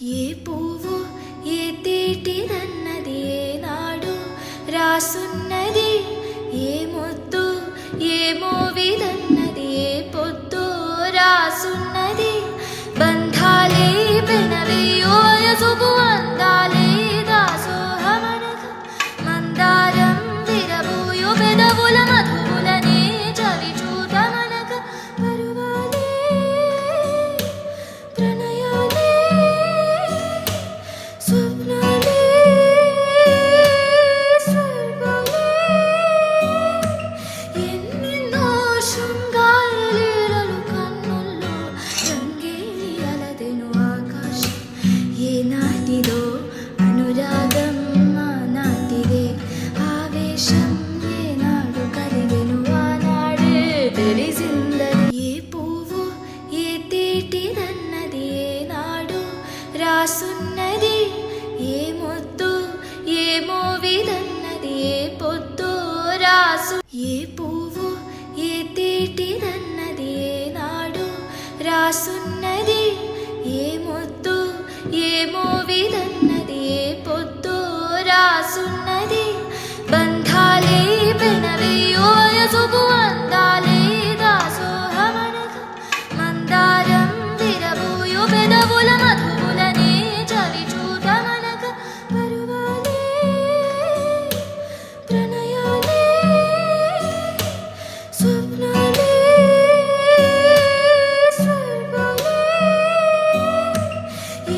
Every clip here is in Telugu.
ఏ పువ్వు ఏ తేటిదన్నది ఏనాడు రాసున్నది, ఏ ముద్దు ఏ మోవిదన్నది ఏ పొద్దు రాసున్నది. బంధాలే పెనవేయో యసుగు అందాలే దాసోహమనగ, మందారం విరబూయో పెదవుల మధువులనే చవి చూడమనగ. పరువాలే ప్రణయాలే స్వప్నాలే స్వర్గాలే, ఎన్నెన్నో శృంగార లీలలు కన్నుల్లో రంగేలి అలదెను ఆకాశం. ఏనాటిదో అనురాగం ఆనాటిదే ఆవేశం, ఏనాడు కలిగెను ఆనాడే తెలిసిందది. ఏ పువ్వు ఏ తేటిదన్నది ఏనాడు రాసున్నది, ఏ ముద్దు ఏ మోవిదన్నది ఏ పొద్దు రాసు. ఏ పువ్వు ఏ తేటిదన్నది ఏనాడు రాసున్నది, ఏ ముద్దు ఏ మోవిదన్నది ఏ పొద్దు రాసున్నది. బంధాలే పెనవేయో యసుగు అందాలే దాసోహమనగ, మందారం విరబూయో పెదవుల మధువులనే చవి చూడమనగ. పరువాలే ప్రణయాలే స్వప్నాలే స్వర్గాలే,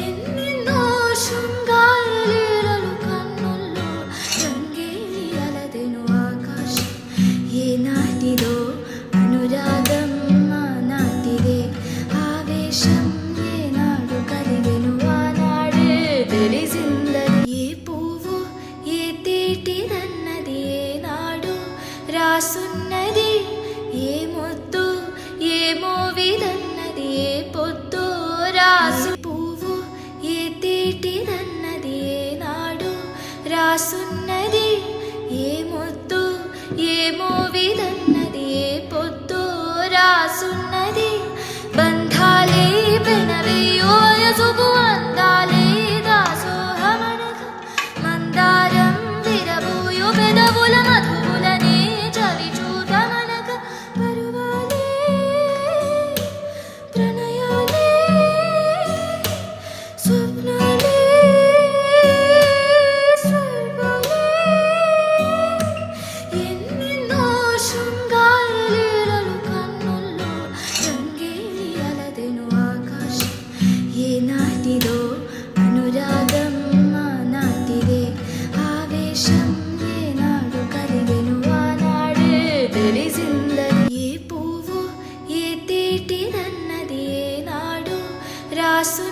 ఎన్నెన్నో శృంగార లీలలు కన్నుల్లో రంగేలి అలదెను ఆకాశం. ఏనాటిదో అనురాగం ఆనాటిదే ఆవేశం, ఏనాడు కలిగెను ఆనాడే తెలిసిందది. ఏ పువ్వు ఏ తేటిదన్నది ఏనాడు రాసున్నది, ఏ ముద్దు ఏ మోవిదన్నది ఏ పొద్దు రాసు. పువ్వు ఏ తేటిదన్నది ఏనాడు రాసున్నది, ఏ ముద్దు ఏ మోవిదన్నది ఏ పొద్దు రాసున్నది. బంధాలే పెనవేయో యసుగు అందాలే దాసోహమనగ, మందారం విరబూయో పెదవుల మధువులనే చవి చూడమనగ. పరువాలే ప్రణయాలే స్వప్నాలే స్వర్గాలే, ఎన్నెన్నో శృంగార లీలలు కన్నుల్లో రంగేలి అలదెను ఆకాశం. ఏనాటిదో అనురాగం ఆనాటిదే ఆవేశం, ఏనాడు కలిగెను ఆనాడే తెలిసిందది. ఏ పువ్వు ఏ తేటిదన్నది ఏనాడు రాసు.